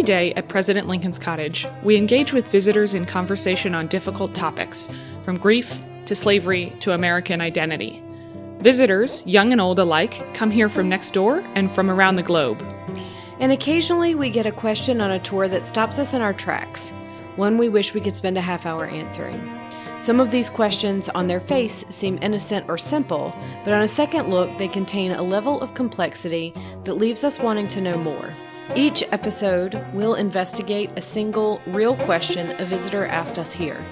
day at President Lincoln's cottage, we engage with visitors in conversation on difficult topics, from grief to slavery to American identity. Visitors, young and old alike, come here from next door and from around the globe. And occasionally we get a question on a tour that stops us in our tracks, one we wish we could spend a half hour answering. Some of these questions on their face seem innocent or simple, but on a second look they contain a level of complexity that leaves us wanting to know more. Each episode will investigate a single, real question a visitor asked us here.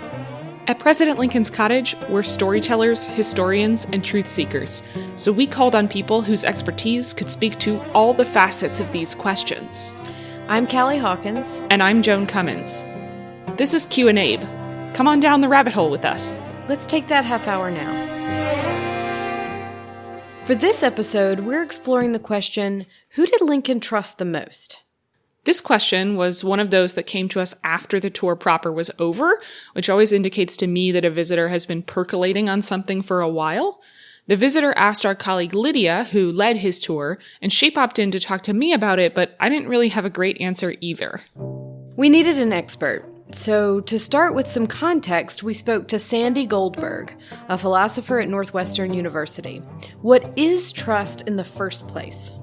At President Lincoln's cottage, we're storytellers, historians, and truth seekers, so we called on people whose expertise could speak to all the facets of these questions. I'm Callie Hawkins. And I'm Joan Cummins. This is Q and Abe. Come on down the rabbit hole with us. Let's take that half hour now. For this episode, we're exploring the question, who did Lincoln trust the most? This question was one of those that came to us after the tour proper was over, which always indicates to me that a visitor has been percolating on something for a while. The visitor asked our colleague Lydia, who led his tour, and she popped in to talk to me about it, but I didn't really have a great answer either. We needed an expert. So, to start with some context, we spoke to Sandy Goldberg, a philosopher at Northwestern University. What is trust in the first place?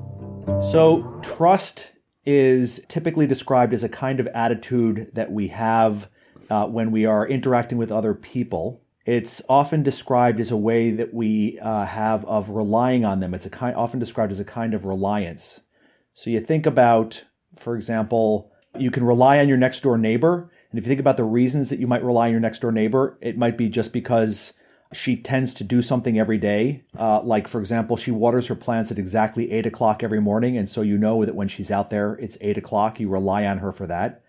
So, trust is typically described as a kind of attitude that we have when we are interacting with other people. It's often described as a way that we have of relying on them. It's often described as a kind of reliance. So you think about, for example, you can rely on your next door neighbor. And if you think about the reasons that you might rely on your next door neighbor, it might be just because she tends to do something every day. Like, for example, she waters her plants at exactly 8 o'clock every morning. And so you know that when she's out there, it's 8 o'clock. You rely on her for that.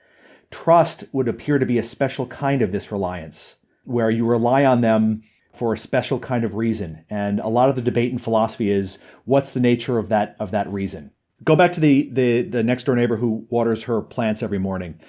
Trust would appear to be a special kind of this reliance, where you rely on them for a special kind of reason. And a lot of the debate in philosophy is, what's the nature of that reason? Go back to the next door neighbor who waters her plants every morning.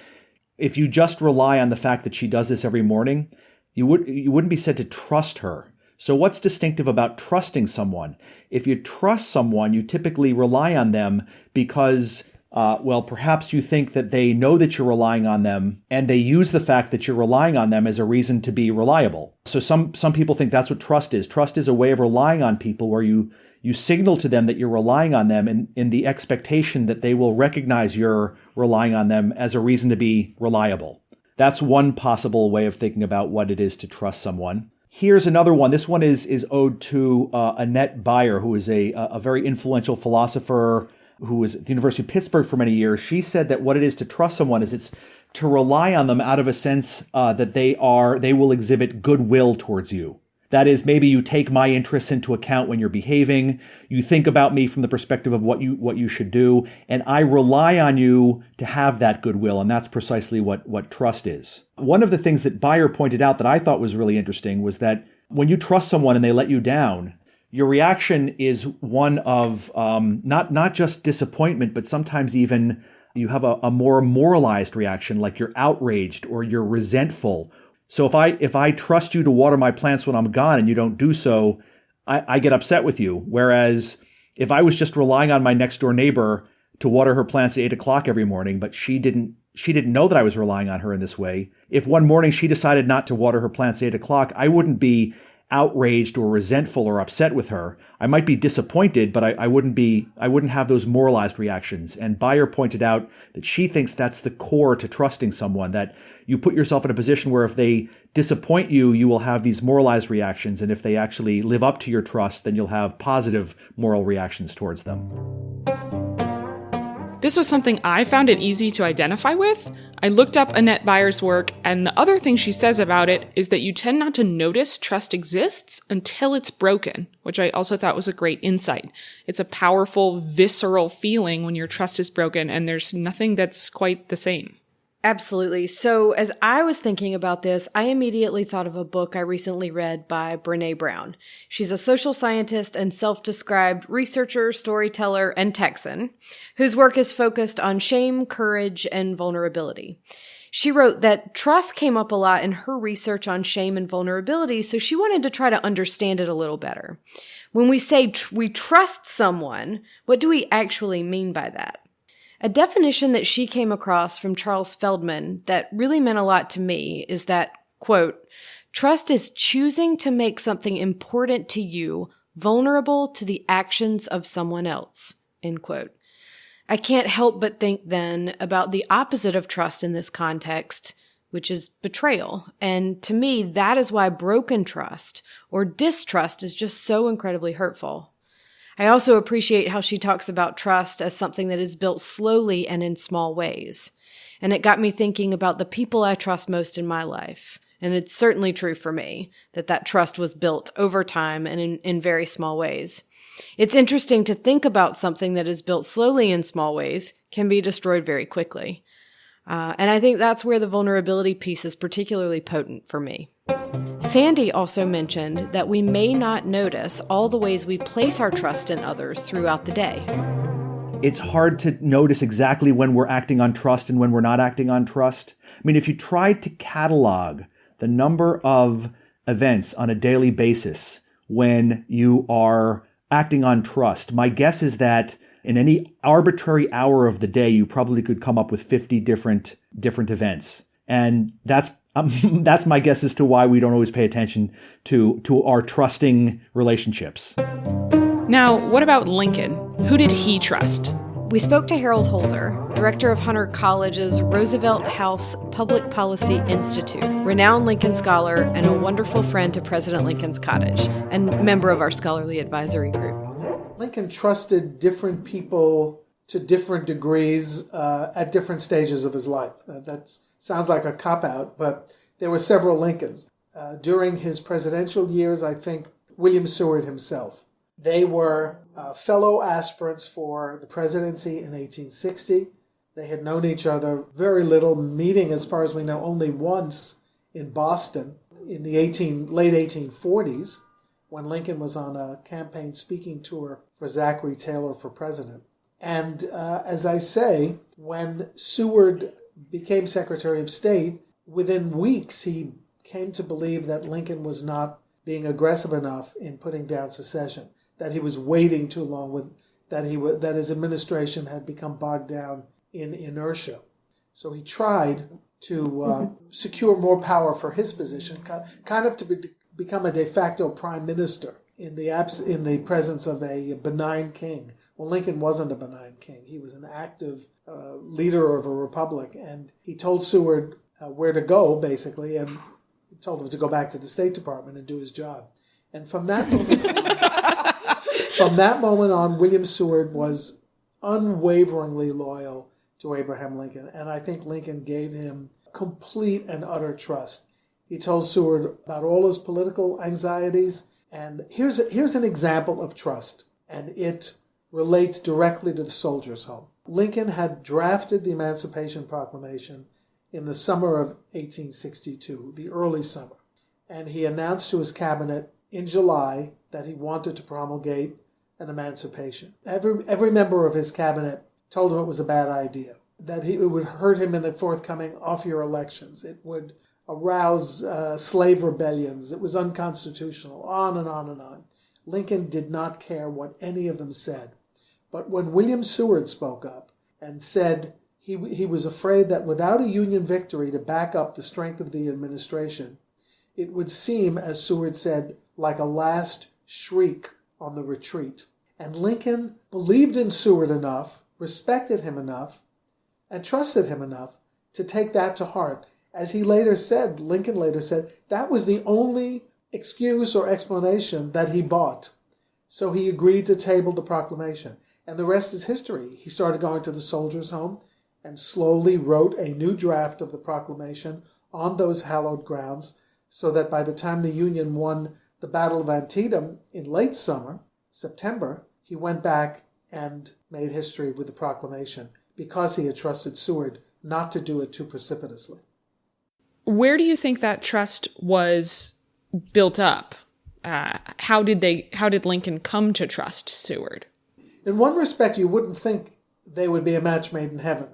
If you just rely on the fact that she does this every morning, you wouldn't be said to trust her. So what's distinctive about trusting someone? If you trust someone, you typically rely on them because, perhaps you think that they know that you're relying on them, and they use the fact that you're relying on them as a reason to be reliable. So some people think that's what trust is. Trust is a way of relying on people where you signal to them that you're relying on them in the expectation that they will recognize you're relying on them as a reason to be reliable. That's one possible way of thinking about what it is to trust someone. Here's another one. This one is owed to Annette Beyer, who is a very influential philosopher who was at the University of Pittsburgh for many years. She said that what it is to trust someone is it's to rely on them out of a sense that they will exhibit goodwill towards you. That is, maybe you take my interests into account when you're behaving. You think about me from the perspective of what you should do, and I rely on you to have that goodwill, and that's precisely what trust is. One of the things that Beyer pointed out that I thought was really interesting was that when you trust someone and they let you down, your reaction is one of not just disappointment, but sometimes even you have a more moralized reaction, like you're outraged or you're resentful. So if I trust you to water my plants when I'm gone and you don't do so, I get upset with you. Whereas if I was just relying on my next door neighbor to water her plants at 8 o'clock every morning, but she didn't know that I was relying on her in this way, if one morning she decided not to water her plants at 8 o'clock, I wouldn't be outraged or resentful or upset with her. I might be disappointed, but I wouldn't have those moralized reactions. And Beyer pointed out that she thinks that's the core to trusting someone, that you put yourself in a position where if they disappoint you, you will have these moralized reactions. And if they actually live up to your trust, then you'll have positive moral reactions towards them. This was something I found it easy to identify with. I looked up Annette Beyer's work, and the other thing she says about it is that you tend not to notice trust exists until it's broken, which I also thought was a great insight. It's a powerful, visceral feeling when your trust is broken, and there's nothing that's quite the same. Absolutely. So as I was thinking about this, I immediately thought of a book I recently read by Brené Brown. She's a social scientist and self-described researcher, storyteller, and Texan, whose work is focused on shame, courage, and vulnerability. She wrote that trust came up a lot in her research on shame and vulnerability, so she wanted to try to understand it a little better. When we say we trust someone, what do we actually mean by that? A definition that she came across from Charles Feldman that really meant a lot to me is that, quote, trust is choosing to make something important to you vulnerable to the actions of someone else, end quote. I can't help but think then about the opposite of trust in this context, which is betrayal. And to me, that is why broken trust or distrust is just so incredibly hurtful. I also appreciate how she talks about trust as something that is built slowly and in small ways. And it got me thinking about the people I trust most in my life. And it's certainly true for me that trust was built over time and in very small ways. It's interesting to think about something that is built slowly in small ways can be destroyed very quickly. And I think that's where the vulnerability piece is particularly potent for me. Sandy also mentioned that we may not notice all the ways we place our trust in others throughout the day. It's hard to notice exactly when we're acting on trust and when we're not acting on trust. I mean, if you tried to catalog the number of events on a daily basis when you are acting on trust, my guess is that in any arbitrary hour of the day, you probably could come up with 50 different events. And that's my guess as to why we don't always pay attention to our trusting relationships. Now, what about Lincoln? Who did he trust? We spoke to Harold Holzer, director of Hunter College's Roosevelt House Public Policy Institute, renowned Lincoln scholar and a wonderful friend to President Lincoln's cottage, and member of our scholarly advisory group. Lincoln trusted different people to different degrees at different stages of his life. That sounds like a cop-out, but there were several Lincolns. During his presidential years, I think William Seward himself. They were fellow aspirants for the presidency in 1860. They had known each other very little, meeting, as far as we know, only once in Boston in the late 1840s, when Lincoln was on a campaign speaking tour for Zachary Taylor for president. And as I say, when Seward became Secretary of State, within weeks he came to believe that Lincoln was not being aggressive enough in putting down secession, that he was waiting too long, that his administration had become bogged down in inertia. So he tried to secure more power for his position, kind of to become a de facto prime minister in the presence of a benign king. Well, Lincoln wasn't a benign king. He was an active leader of a republic, and he told Seward where to go, basically, and he told him to go back to the State Department and do his job. And from that moment on, William Seward was unwaveringly loyal to Abraham Lincoln, and I think Lincoln gave him complete and utter trust. He told Seward about all his political anxieties, and here's an example of trust, and it relates directly to the Soldiers' Home. Lincoln had drafted the Emancipation Proclamation in the summer of 1862, the early summer, and he announced to his cabinet in July that he wanted to promulgate an emancipation. Every member of his cabinet told him it was a bad idea, that it would hurt him in the forthcoming off-year elections. It would arouse slave rebellions. It was unconstitutional, on and on and on. Lincoln did not care what any of them said. But when William Seward spoke up and said he was afraid that without a Union victory to back up the strength of the administration, it would seem, as Seward said, like a last shriek on the retreat. And Lincoln believed in Seward enough, respected him enough, and trusted him enough to take that to heart. As Lincoln later said, that was the only excuse or explanation that he bought. So he agreed to table the proclamation. And the rest is history. He started going to the Soldiers' Home and slowly wrote a new draft of the proclamation on those hallowed grounds, so that by the time the Union won the Battle of Antietam in late summer, September, he went back and made history with the proclamation because he had trusted Seward not to do it too precipitously. Where do you think that trust was built up? How did Lincoln come to trust Seward? In one respect, you wouldn't think they would be a match made in heaven.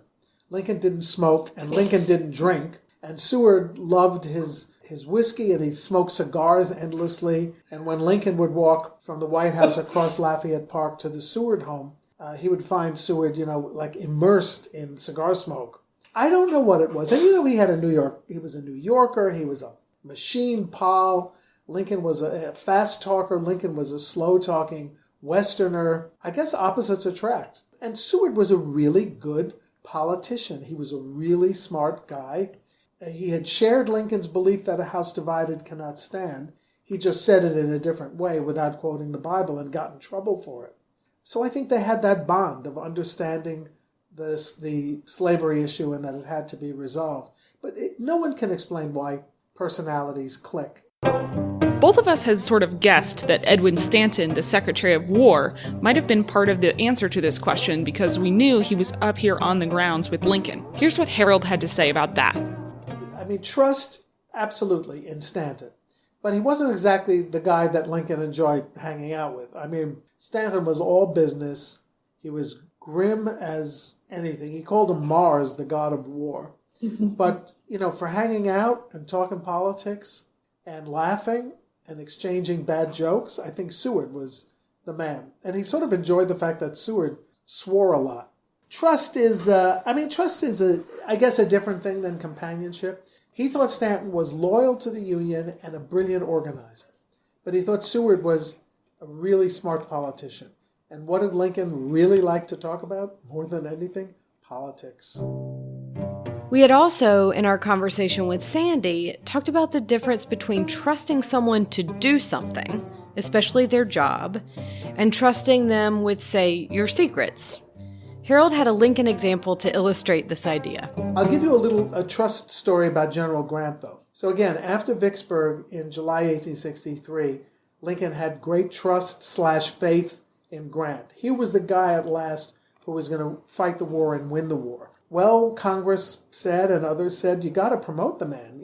Lincoln didn't smoke and Lincoln didn't drink, and Seward loved his whiskey, and he smoked cigars endlessly. And when Lincoln would walk from the White House across Lafayette Park to the Seward home, he would find Seward, like immersed in cigar smoke. I don't know what it was. And he was a New Yorker, he was a machine pal. Lincoln was a fast talker, Lincoln was a slow talking Westerner. I guess opposites attract. And Seward was a really good politician. He was a really smart guy. He had shared Lincoln's belief that a house divided cannot stand. He just said it in a different way without quoting the Bible and got in trouble for it. So I think they had that bond of understanding the slavery issue and that it had to be resolved. But no one can explain why personalities click. Both of us had sort of guessed that Edwin Stanton, the Secretary of War, might have been part of the answer to this question because we knew he was up here on the grounds with Lincoln. Here's what Harold had to say about that. I mean, trust, absolutely, in Stanton. But he wasn't exactly the guy that Lincoln enjoyed hanging out with. I mean, Stanton was all business. He was grim as anything. He called him Mars, the god of war. But, for hanging out and talking politics and laughing and exchanging bad jokes, I think Seward was the man. And he sort of enjoyed the fact that Seward swore a lot. Trust is a different thing than companionship. He thought Stanton was loyal to the Union and a brilliant organizer. But he thought Seward was a really smart politician. And what did Lincoln really like to talk about more than anything? Politics. We had also, in our conversation with Sandy, talked about the difference between trusting someone to do something, especially their job, and trusting them with, say, your secrets. Harold had a Lincoln example to illustrate this idea. I'll give you a trust story about General Grant, though. So again, after Vicksburg in July 1863, Lincoln had great trust/faith in Grant. He was the guy at last who was going to fight the war and win the war. Well, Congress said and others said, you got to promote the man.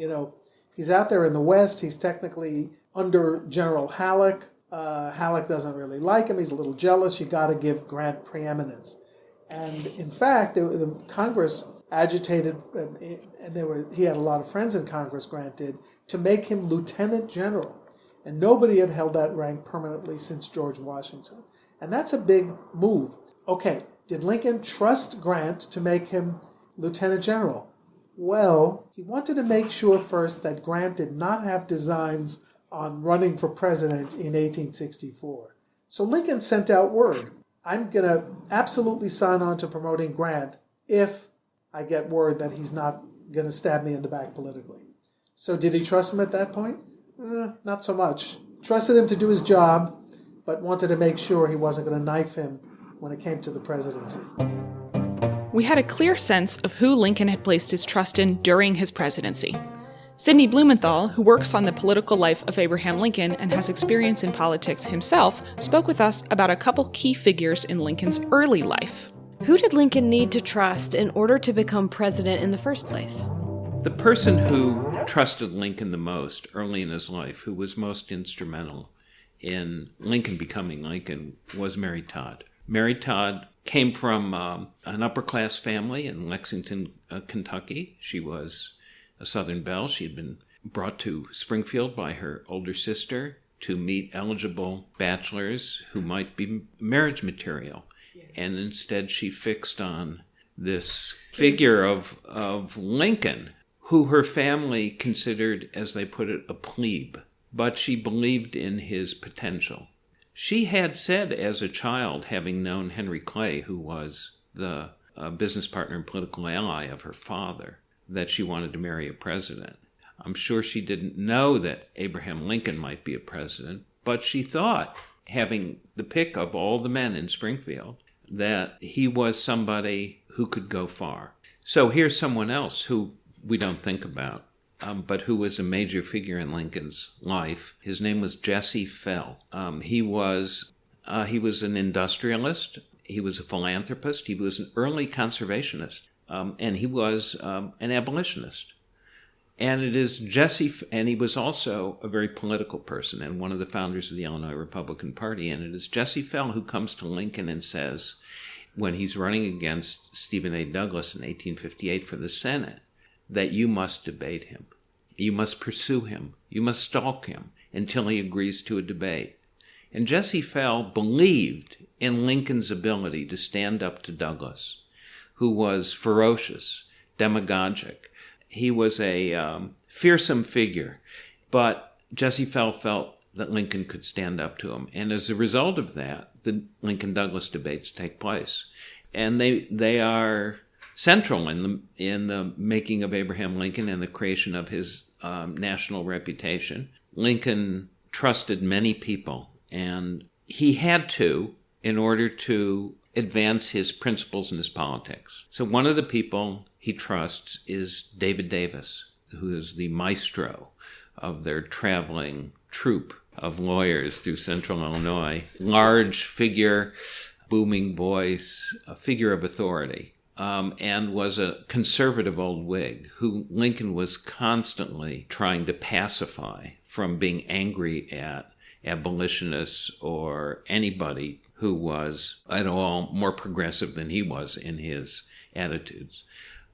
He's out there in the West. He's technically under General Halleck. Halleck doesn't really like him. He's a little jealous. You got to give Grant preeminence. And in fact, the Congress agitated, and he had a lot of friends in Congress, Grant did, to make him lieutenant general. And nobody had held that rank permanently since George Washington. And that's a big move. Okay, did Lincoln trust Grant to make him lieutenant general? Well, he wanted to make sure first that Grant did not have designs on running for president in 1864. So Lincoln sent out word, I'm going to absolutely sign on to promoting Grant if I get word that he's not going to stab me in the back politically. So did he trust him at that point? Not so much. Trusted him to do his job, but wanted to make sure he wasn't going to knife him when it came to the presidency. We had a clear sense of who Lincoln had placed his trust in during his presidency. Sidney Blumenthal, who works on the political life of Abraham Lincoln and has experience in politics himself, spoke with us about a couple key figures in Lincoln's early life. Who did Lincoln need to trust in order to become president in the first place? The person who trusted Lincoln the most early in his life, who was most instrumental in Lincoln becoming Lincoln, was Mary Todd. Mary Todd came from an upper-class family in Lexington, Kentucky. She was a Southern belle. She had been brought to Springfield by her older sister to meet eligible bachelors who might be marriage material. And instead she fixed on this figure of Lincoln, who her family considered, as they put it, a plebe. But she believed in his potential. She had said as a child, having known Henry Clay, who was the business partner and political ally of her father, that she wanted to marry a president. I'm sure she didn't know that Abraham Lincoln might be a president, but she thought, having the pick of all the men in Springfield, that he was somebody who could go far. So here's someone else who we don't think about, but who was a major figure in Lincoln's life. His name was Jesse Fell. He was an industrialist. He was a philanthropist. He was an early conservationist, and he was an abolitionist. And it is Jesse, and he was also a very political person and one of the founders of the Illinois Republican Party. And it is Jesse Fell who comes to Lincoln and says, when he's running against Stephen A. Douglas in 1858 for the Senate, that you must debate him. You must pursue him. You must stalk him until he agrees to a debate. And Jesse Fell believed in Lincoln's ability to stand up to Douglas, who was ferocious, demagogic. He was a fearsome figure, but Jesse Fell felt that Lincoln could stand up to him. And as a result of that, the Lincoln-Douglas debates take place. And they are central in the making of Abraham Lincoln and the creation of his national reputation. Lincoln trusted many people, and he had to in order to advance his principles and his politics. So one of the people he trusts is David Davis, who is the maestro of their traveling troupe of lawyers through central Illinois. Large figure, booming voice, a figure of authority, and was a conservative old Whig who Lincoln was constantly trying to pacify from being angry at abolitionists or anybody who was at all more progressive than he was in his attitudes.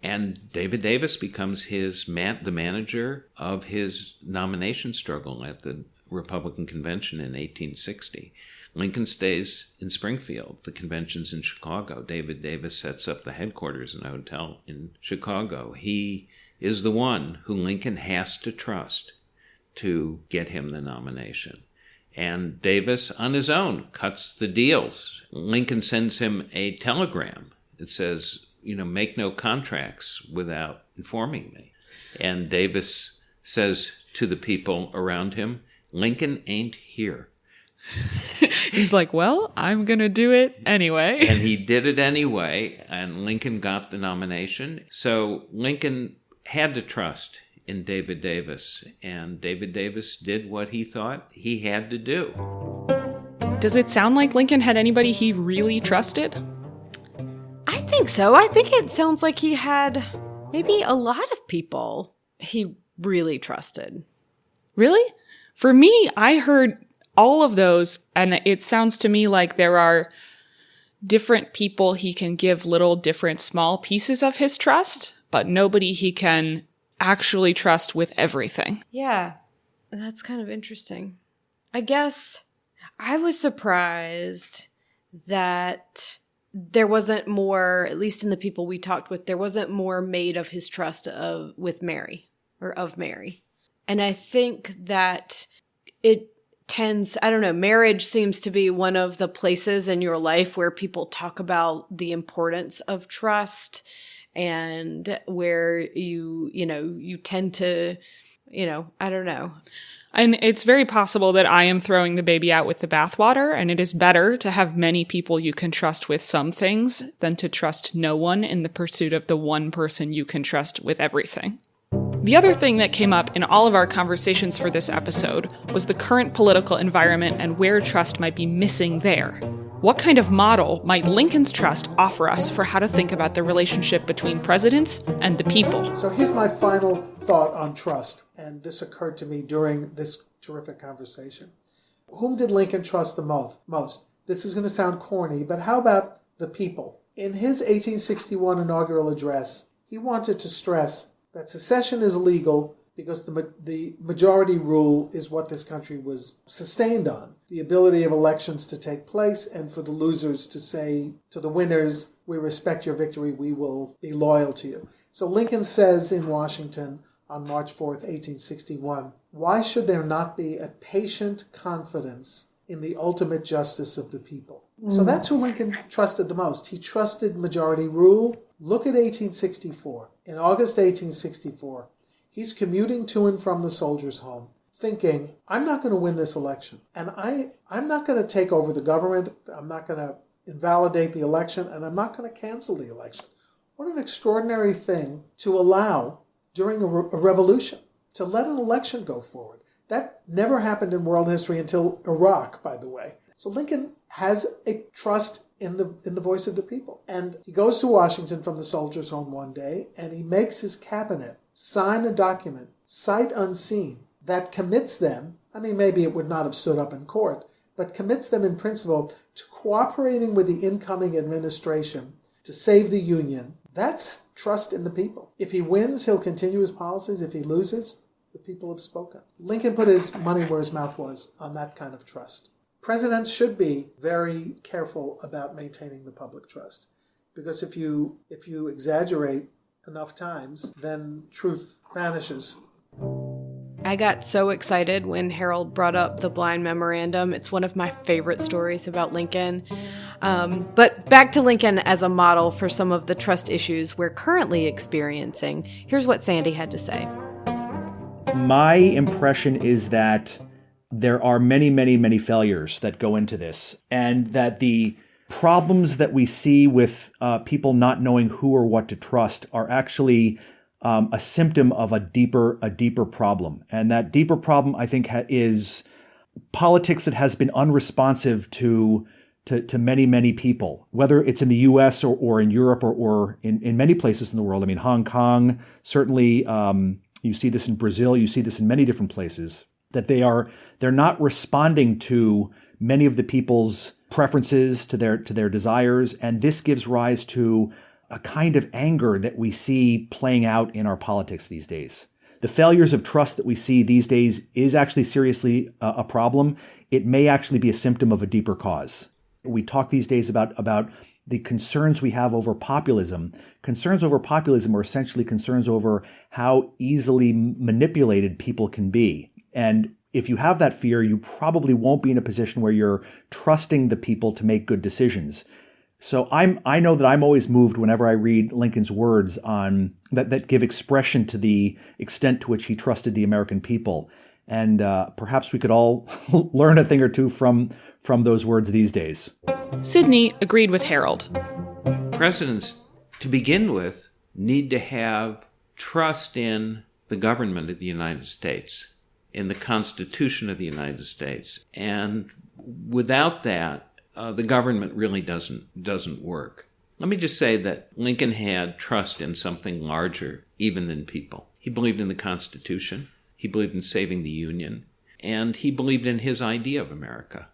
And David Davis becomes the manager of his nomination struggle at the Republican Convention in 1860. Lincoln stays in Springfield. The convention's in Chicago. David Davis sets up the headquarters in a hotel in Chicago. He is the one who Lincoln has to trust to get him the nomination. And Davis, on his own, cuts the deals. Lincoln sends him a telegram. It says, make no contracts without informing me. And Davis says to the people around him, Lincoln ain't here. He's like, well, I'm going to do it anyway. And he did it anyway, and Lincoln got the nomination. So Lincoln had to trust in David Davis, and David Davis did what he thought he had to do. Does it sound like Lincoln had anybody he really trusted? I think so. I think it sounds like he had maybe a lot of people he really trusted. Really? For me, I heard all of those, and it sounds to me like there are different people he can give little different small pieces of his trust, but nobody he can actually trust with everything. Yeah, that's kind of interesting. I guess I was surprised that there wasn't more, at least in the people we talked with, there wasn't more made of his trust of Mary. And I think that it tends, I don't know, marriage seems to be one of the places in your life where people talk about the importance of trust, and where you tend to, I don't know. And it's very possible that I am throwing the baby out with the bathwater, and it is better to have many people you can trust with some things than to trust no one in the pursuit of the one person you can trust with everything. The other thing that came up in all of our conversations for this episode was the current political environment and where trust might be missing there. What kind of model might Lincoln's trust offer us for how to think about the relationship between presidents and the people? So here's my final thought on trust, and this occurred to me during this terrific conversation. Whom did Lincoln trust the most? This is going to sound corny, but how about the people? In his 1861 inaugural address, he wanted to stress that secession is legal because the majority rule is what this country was sustained on. The ability of elections to take place, and for the losers to say to the winners, we respect your victory, we will be loyal to you. So Lincoln says in Washington on March 4th, 1861, why should there not be a patient confidence in the ultimate justice of the people? So that's who Lincoln trusted the most. He trusted majority rule. Look at 1864. In August 1864, he's commuting to and from the soldiers' home, thinking, I'm not going to win this election, and I'm not going to take over the government, I'm not going to invalidate the election, and I'm not going to cancel the election. What an extraordinary thing to allow during a revolution, to let an election go forward. That never happened in world history until Iraq, by the way. So Lincoln has a trust in the voice of the people. And he goes to Washington from the soldiers' home one day, and he makes his cabinet sign a document, sight unseen, that commits them, maybe it would not have stood up in court, but commits them in principle to cooperating with the incoming administration to save the Union. That's trust in the people. If he wins, he'll continue his policies. If he loses, the people have spoken. Lincoln put his money where his mouth was on that kind of trust. presidents should be very careful about maintaining the public trust, because if you exaggerate enough times, then truth vanishes. I got so excited when Harold brought up the blind memorandum. It's one of my favorite stories about Lincoln. But back to Lincoln as a model for some of the trust issues we're currently experiencing. Here's what Sandy had to say. My impression is that there are many, many, many failures that go into this, and that the problems that we see with people not knowing who or what to trust are actually a symptom of a deeper problem. And that deeper problem, I think, is politics that has been unresponsive to many, many people, whether it's in the U.S. or in Europe or in many places in the world. I mean, Hong Kong, certainly, you see this in Brazil, you see this in many different places, that they're not responding to many of the people's preferences, to their desires, and this gives rise to a kind of anger that we see playing out in our politics these days. The failures of trust that we see these days is actually seriously a problem. It may actually be a symptom of a deeper cause. We talk these days about the concerns we have over populism. Concerns over populism are essentially concerns over how easily manipulated people can be. And if you have that fear, you probably won't be in a position where you're trusting the people to make good decisions. So I know that I'm always moved whenever I read Lincoln's words on that give expression to the extent to which he trusted the American people. And perhaps we could all learn a thing or two from those words these days. Sidney agreed with Harold. Presidents, to begin with, need to have trust in the government of the United States, in the Constitution of the United States. And without that, the government really doesn't work. Let me just say that Lincoln had trust in something larger even than people. He believed in the Constitution. He believed in saving the Union. And he believed in his idea of America.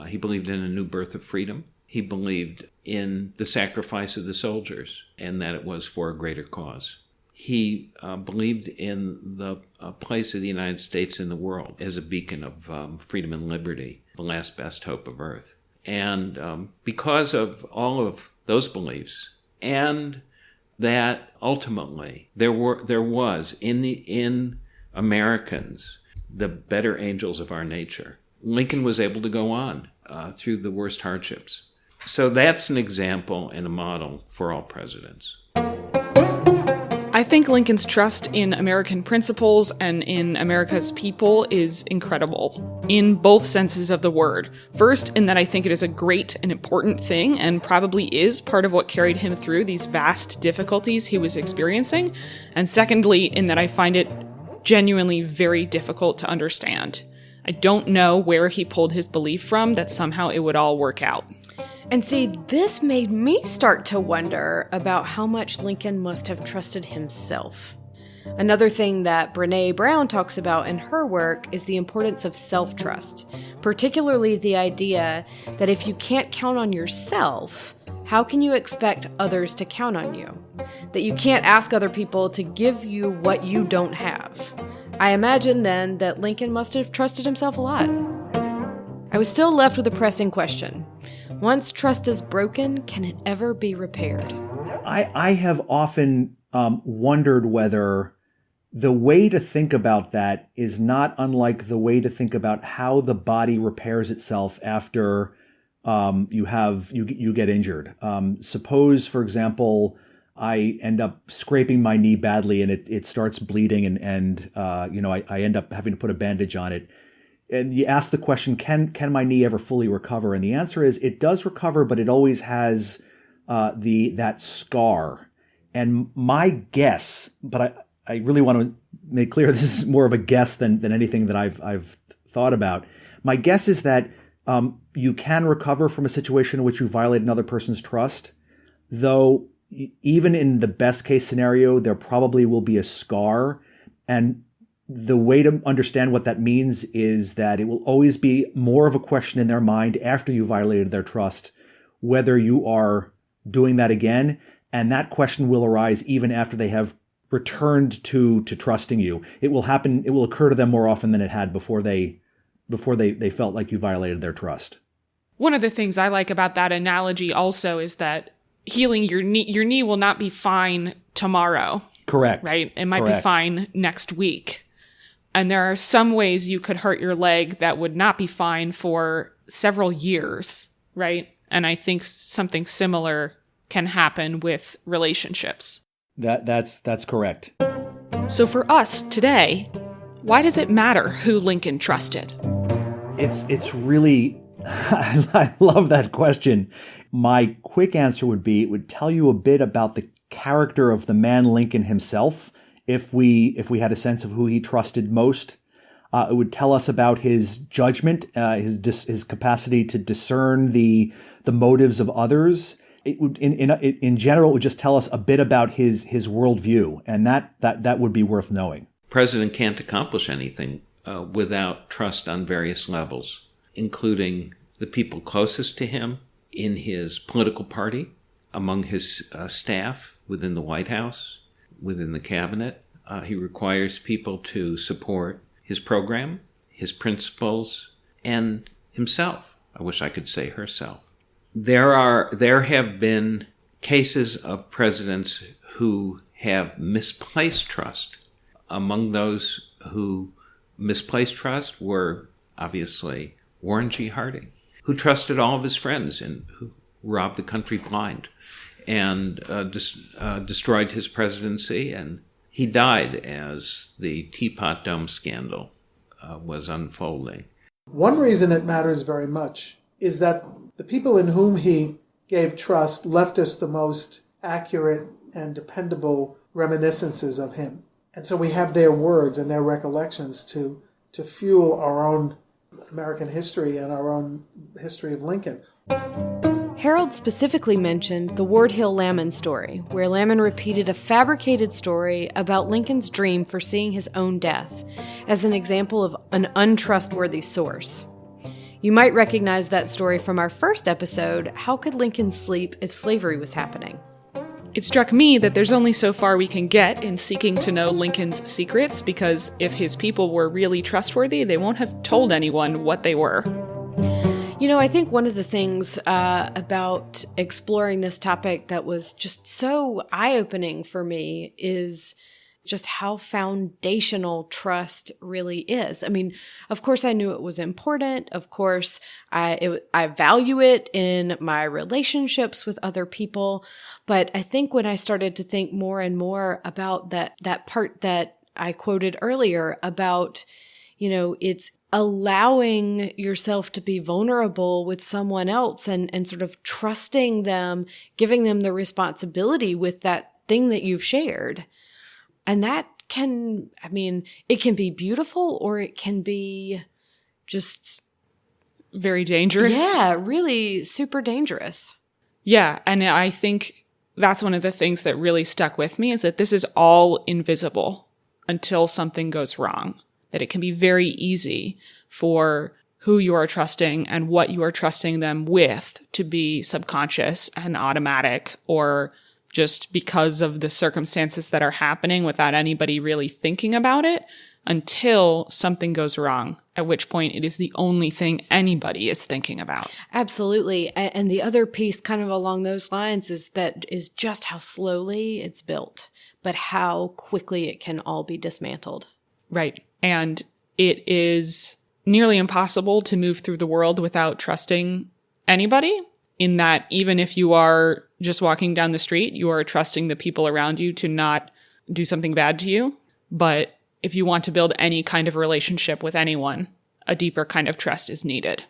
He believed in a new birth of freedom. He believed in the sacrifice of the soldiers and that it was for a greater cause. He believed in the place of the United States in the world as a beacon of freedom and liberty, the last best hope of earth. And because of all of those beliefs, and that ultimately there was in Americans the better angels of our nature, Lincoln was able to go on through the worst hardships. So that's an example and a model for all presidents. I think Lincoln's trust in American principles and in America's people is incredible, in both senses of the word. First, in that I think it is a great and important thing, and probably is part of what carried him through these vast difficulties he was experiencing. And secondly, in that I find it genuinely very difficult to understand. I don't know where he pulled his belief from that somehow it would all work out. And see, this made me start to wonder about how much Lincoln must have trusted himself. Another thing that Brené Brown talks about in her work is the importance of self-trust, particularly the idea that if you can't count on yourself, how can you expect others to count on you? That you can't ask other people to give you what you don't have. I imagine then that Lincoln must have trusted himself a lot. I was still left with a pressing question. Once trust is broken, can it ever be repaired? I have often wondered whether the way to think about that is not unlike the way to think about how the body repairs itself after you get injured. Suppose, for example, I end up scraping my knee badly and it starts bleeding and I end up having to put a bandage on it. And you ask the question, can my knee ever fully recover? And the answer is it does recover, but it always has that scar. And my guess, but I really want to make clear this is more of a guess than anything that I've thought about. My guess is that you can recover from a situation in which you violate another person's trust, though even in the best case scenario, there probably will be a scar. And the way to understand what that means is that it will always be more of a question in their mind after you violated their trust, whether you are doing that again. And that question will arise even after they have returned to trusting you. It will happen. It will occur to them more often than it had before they felt like you violated their trust. One of the things I like about that analogy also is that healing your knee will not be fine tomorrow. Correct. Right? It might Correct. be fine next week. And there are some ways you could hurt your leg that would not be fine for several years, right? And I think something similar can happen with relationships. That's correct. So for us today, why does it matter who Lincoln trusted? It's really, I love that question. My quick answer would be, it would tell you a bit about the character of the man Lincoln himself, if we had a sense of who he trusted most. It would tell us about his judgment, his capacity to discern the motives of others. It would, in general, it would just tell us a bit about his worldview, and that would be worth knowing. President can't accomplish anything without trust on various levels, including the people closest to him in his political party, among his staff, within the White House, within the cabinet. He requires people to support his program, his principles, and himself. I wish I could say herself. There have been cases of presidents who have misplaced trust. Among those who misplaced trust were obviously Warren G. Harding, who trusted all of his friends and who robbed the country blind and destroyed his presidency. And he died as the Teapot Dome scandal was unfolding. One reason it matters very much is that the people in whom he gave trust left us the most accurate and dependable reminiscences of him. And so we have their words and their recollections to fuel our own American history and our own history of Lincoln. Harold specifically mentioned the Ward Hill Lamon story, where Lamon repeated a fabricated story about Lincoln's dream for seeing his own death as an example of an untrustworthy source. You might recognize that story from our first episode, How Could Lincoln Sleep If Slavery Was Happening? It struck me that there's only so far we can get in seeking to know Lincoln's secrets, because if his people were really trustworthy, they won't have told anyone what they were. You know, I think one of the things about exploring this topic that was just so eye-opening for me is just how foundational trust really is. I mean, of course I knew it was important. Of course, I value it in my relationships with other people. But I think when I started to think more and more about that part that I quoted earlier about, you know, it's allowing yourself to be vulnerable with someone else and sort of trusting them, giving them the responsibility with that thing that you've shared. And that can, I mean, it can be beautiful or it can be just very dangerous. Yeah, really super dangerous. Yeah, and I think that's one of the things that really stuck with me, is that this is all invisible until something goes wrong. That it can be very easy for who you are trusting and what you are trusting them with to be subconscious and automatic, or just because of the circumstances that are happening without anybody really thinking about it, until something goes wrong, at which point it is the only thing anybody is thinking about. Absolutely. And the other piece kind of along those lines is just how slowly it's built, but how quickly it can all be dismantled. Right. And it is nearly impossible to move through the world without trusting anybody, in that even if you are just walking down the street, you are trusting the people around you to not do something bad to you. But if you want to build any kind of relationship with anyone, a deeper kind of trust is needed.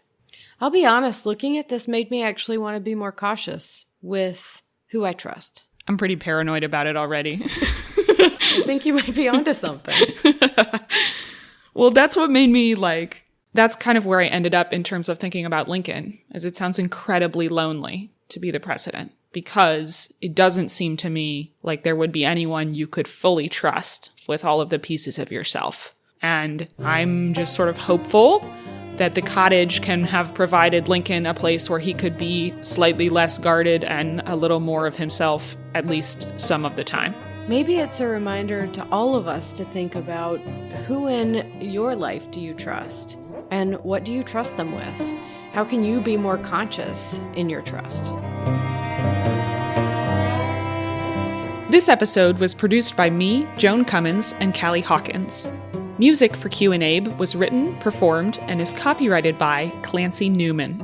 I'll be honest, looking at this made me actually want to be more cautious with who I trust. I'm pretty paranoid about it already. I think you might be onto something. Well, that's what made me that's kind of where I ended up in terms of thinking about Lincoln, as it sounds incredibly lonely to be the president, because it doesn't seem to me like there would be anyone you could fully trust with all of the pieces of yourself. And I'm just sort of hopeful that the cottage can have provided Lincoln a place where he could be slightly less guarded and a little more of himself, at least some of the time. Maybe it's a reminder to all of us to think about who in your life do you trust, and what do you trust them with? How can you be more conscious in your trust? This episode was produced by me, Joan Cummins, and Callie Hawkins. Music for Q and Abe was written, performed, and is copyrighted by Clancy Newman.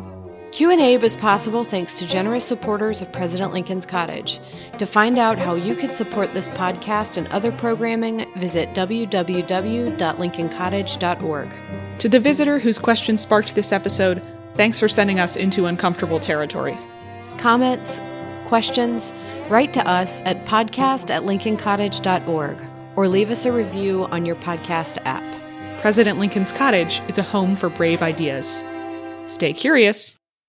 Q and Abe is possible thanks to generous supporters of President Lincoln's Cottage. To find out how you can support this podcast and other programming, visit www.lincolncottage.org. To the visitor whose question sparked this episode, thanks for sending us into uncomfortable territory. Comments, questions, write to us at podcast@lincolncottage.org or leave us a review on your podcast app. President Lincoln's Cottage is a home for brave ideas. Stay curious.